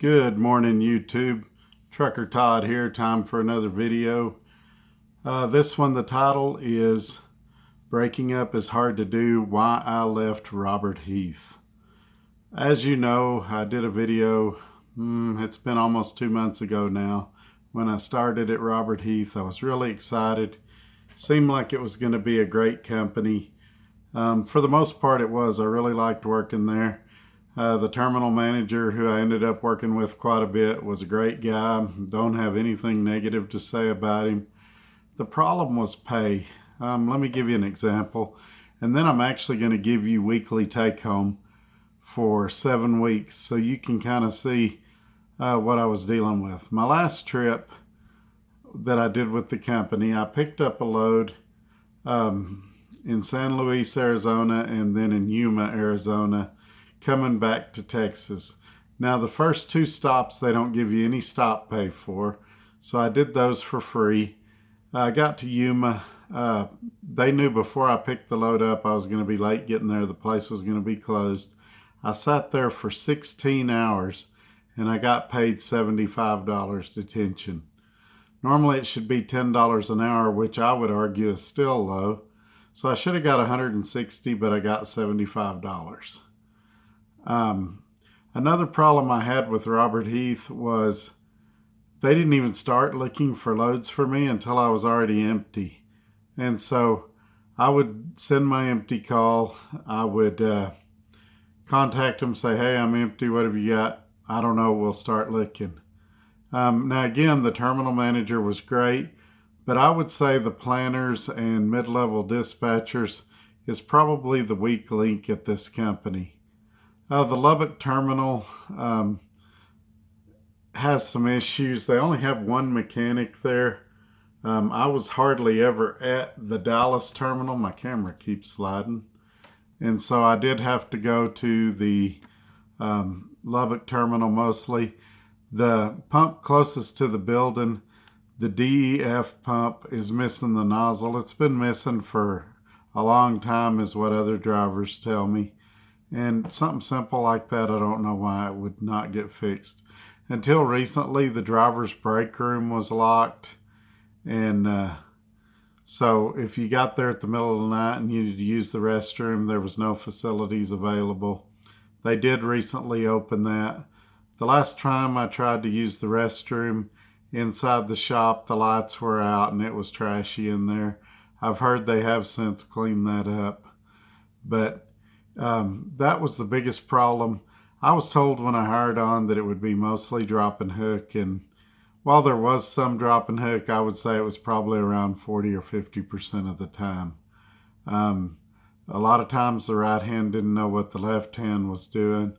Good morning, YouTube. Trucker Todd here. Time for another video. This one, the title is Breaking Up is Hard to Do, Why I Left Robert Heath. As you know, I did a video, it's been almost 2 months ago now. When I started at Robert Heath, I was really excited. Seemed like it was going to be a great company. For the most part it was. I really liked working there. The terminal manager, who I ended up working with quite a bit, was a great guy. Don't have anything negative to say about him. The problem was pay. Let me give you an example, and then I'm actually going to give you weekly take home for 7 weeks so you can kind of see what I was dealing with. My last trip that I did with the company, I picked up a load in San Luis, Arizona, and then in Yuma, Arizona, coming back to Texas. Now the first 2 stops they don't give you any stop pay for, so I did those for free. I got to Yuma. They knew before I picked the load up I was going to be late getting there. The place was going to be closed. I sat there for 16 hours and I got paid $75 detention. Normally it should be $10 an hour, which I would argue is still low. So I should have got $160, but I got $75. Another problem I had with Robert Heath was they didn't even start looking for loads for me until I was already empty. And so I would send my empty call. I would contact them, say, hey, I'm empty. What have you got? I don't know. We'll start looking. Now, again, the terminal manager was great, but I would say the planners and mid-level dispatchers is probably the weak link at this company. The Lubbock Terminal has some issues. They only have 1 mechanic there. I was hardly ever at the Dallas terminal. My camera keeps sliding. And so I did have to go to the Lubbock Terminal mostly. The pump closest to the building, the DEF pump, is missing the nozzle. It's been missing for a long time is what other drivers tell me. And something simple like that, I don't know why it would not get fixed. Until recently, the driver's break room was locked. And so if you got there at the middle of the night and you needed to use the restroom, there was no facilities available. They did recently open that. The last time I tried to use the restroom inside the shop, the lights were out and it was trashy in there. I've heard they have since cleaned that up. But that was the biggest problem. I was told when I hired on that it would be mostly drop and hook, and while there was some drop and hook, I would say it was probably around 40 or 50% of the time. A lot of times the right hand didn't know what the left hand was doing.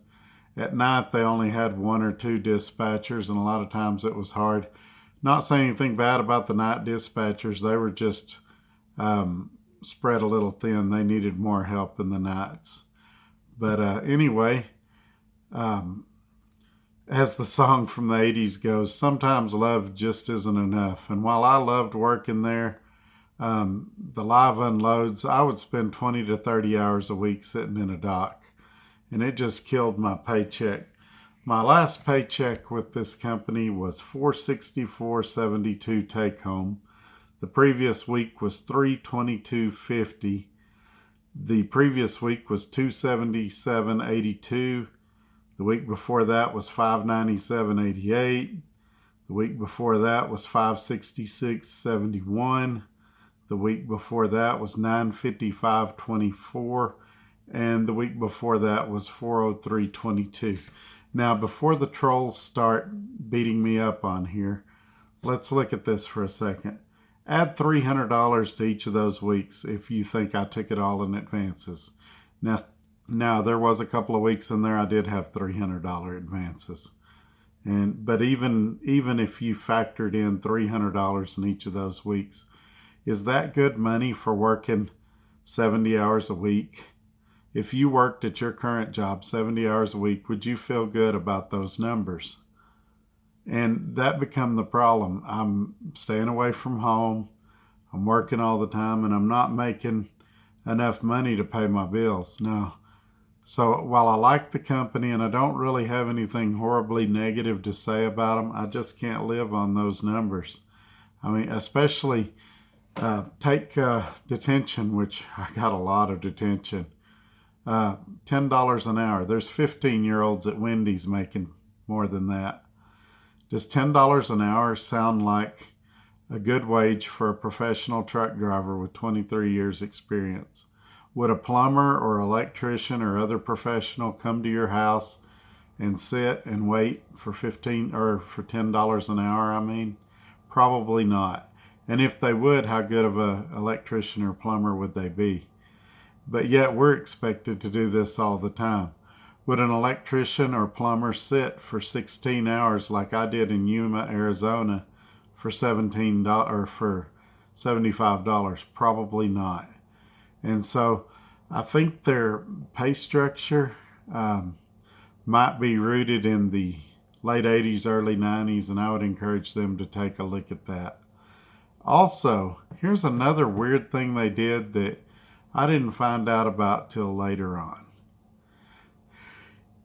At night they only had 1 or 2 dispatchers, and a lot of times it was hard. Not saying anything bad about the night dispatchers. They were just spread a little thin. They needed more help in the nights. But anyway, as the song from the 80s goes, sometimes love just isn't enough. And while I loved working there, the live unloads, I would spend 20 to 30 hours a week sitting in a dock. And it just killed my paycheck. My last paycheck with this company was $464.72 take home. The previous week was $322.50. The previous week was $277.82. The week before that was $597.88. The week before that was $566.71. The week before that was $955.24. And the week before that was $403.22. Now, before the trolls start beating me up on here, let's look at this for a second. Add $300 to each of those weeks if you think I took it all in advances. Now there was a couple of weeks in there I did have $300 advances. But even if you factored in $300 in each of those weeks, is that good money for working 70 hours a week? If you worked at your current job 70 hours a week, would you feel good about those numbers? And that become the problem. I'm staying away from home. I'm working all the time, and I'm not making enough money to pay my bills. Now, So while I like the company and I don't really have anything horribly negative to say about them, I just can't live on those numbers. I mean, especially take detention, which I got a lot of detention. $10 an hour. There's 15-year-olds at Wendy's making more than that. Does $10 an hour sound like a good wage for a professional truck driver with 23 years experience? Would a plumber or electrician or other professional come to your house and sit and wait for $10 an hour? I mean, probably not. And if they would, how good of a electrician or plumber would they be? But yet we're expected to do this all the time. Would an electrician or plumber sit for 16 hours like I did in Yuma, Arizona for $17 or for $75? Probably not. And so I think their pay structure might be rooted in the late 80s, early 90s, and I would encourage them to take a look at that. Also, here's another weird thing they did that I didn't find out about till later on.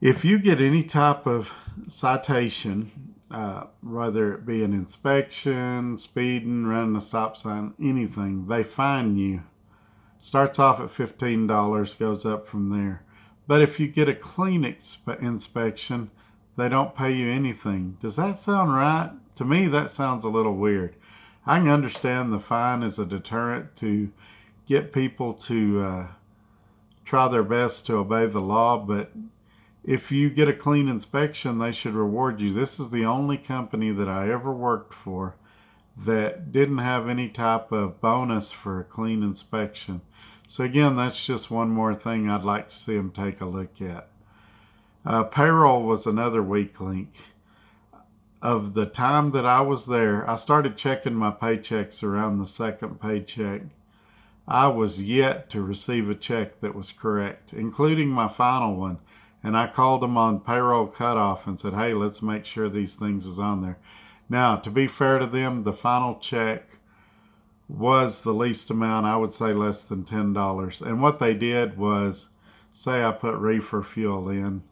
If you get any type of citation, whether it be an inspection, speeding, running a stop sign, anything, they fine you. Starts off at $15, goes up from there. But if you get a clean inspection, they don't pay you anything. Does that sound right? To me, that sounds a little weird. I can understand the fine as a deterrent to get people to try their best to obey the law, but if you get a clean inspection, they should reward you. This is the only company that I ever worked for that didn't have any type of bonus for a clean inspection. So again, that's just one more thing I'd like to see them take a look at. Payroll was another weak link. Of the time that I was there, I started checking my paychecks around the second paycheck. I was yet to receive a check that was correct, including my final one. And I called them on payroll cutoff and said, hey, let's make sure these things is on there. Now, to be fair to them, the final check was the least amount, I would say less than $10. And what they did was, say I put reefer fuel in,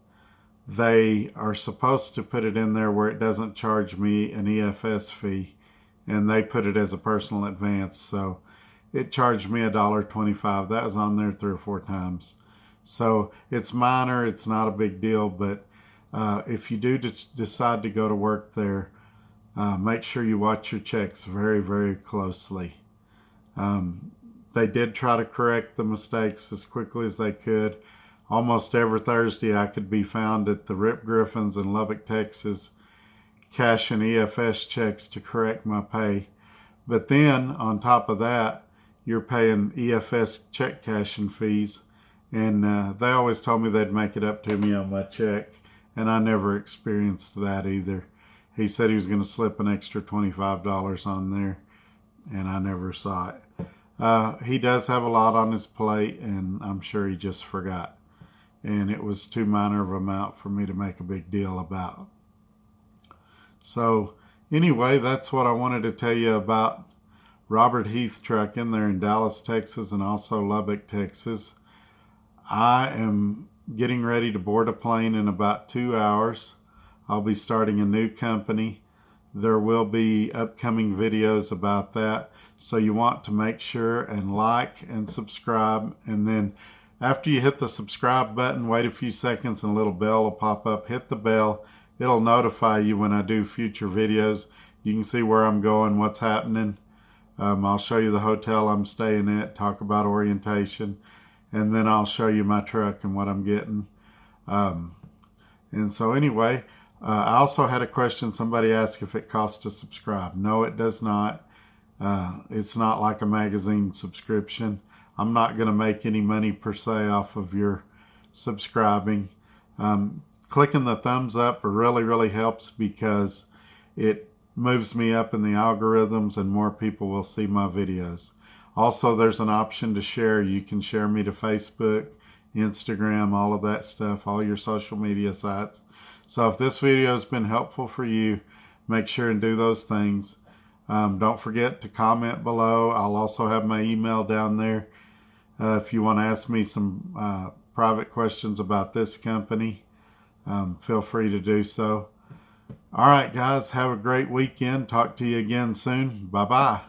they are supposed to put it in there where it doesn't charge me an EFS fee, and they put it as a personal advance. So it charged me $1.25. That was on there 3 or 4 times. So it's minor, it's not a big deal, but if you do decide to go to work there, make sure you watch your checks very, very closely. They did try to correct the mistakes as quickly as they could. Almost every Thursday I could be found at the Rip Griffins in Lubbock, Texas, cashing EFS checks to correct my pay. But then, on top of that, you're paying EFS check cashing fees. And they always told me they'd make it up to me on my check, and I never experienced that either. He said he was going to slip an extra $25 on there, and I never saw it. He does have a lot on his plate, and I'm sure he just forgot. And it was too minor of an amount for me to make a big deal about. So anyway, that's what I wanted to tell you about Robert Heath Trucking. They're in Dallas, Texas, and also Lubbock, Texas. I am getting ready to board a plane in about 2 hours. I'll be starting a new company. There will be upcoming videos about that. So you want to make sure and like and subscribe. And then after you hit the subscribe button, wait a few seconds and a little bell will pop up. Hit the bell. It'll notify you when I do future videos. You can see where I'm going, what's happening. I'll show you the hotel I'm staying at, talk about orientation. And then I'll show you my truck and what I'm getting. And so anyway, I also had a question. Somebody asked if it costs to subscribe. No, it does not. It's not like a magazine subscription. I'm not going to make any money per se off of your subscribing. Clicking the thumbs up really, really helps because it moves me up in the algorithms and more people will see my videos. Also, there's an option to share. You can share me to Facebook, Instagram, all of that stuff, all your social media sites. So if this video has been helpful for you, make sure and do those things. Don't forget to comment below. I'll also have my email down there if you want to ask me some private questions about this company, feel free to do so. All right, guys, have a great weekend. Talk to you again soon. Bye-bye.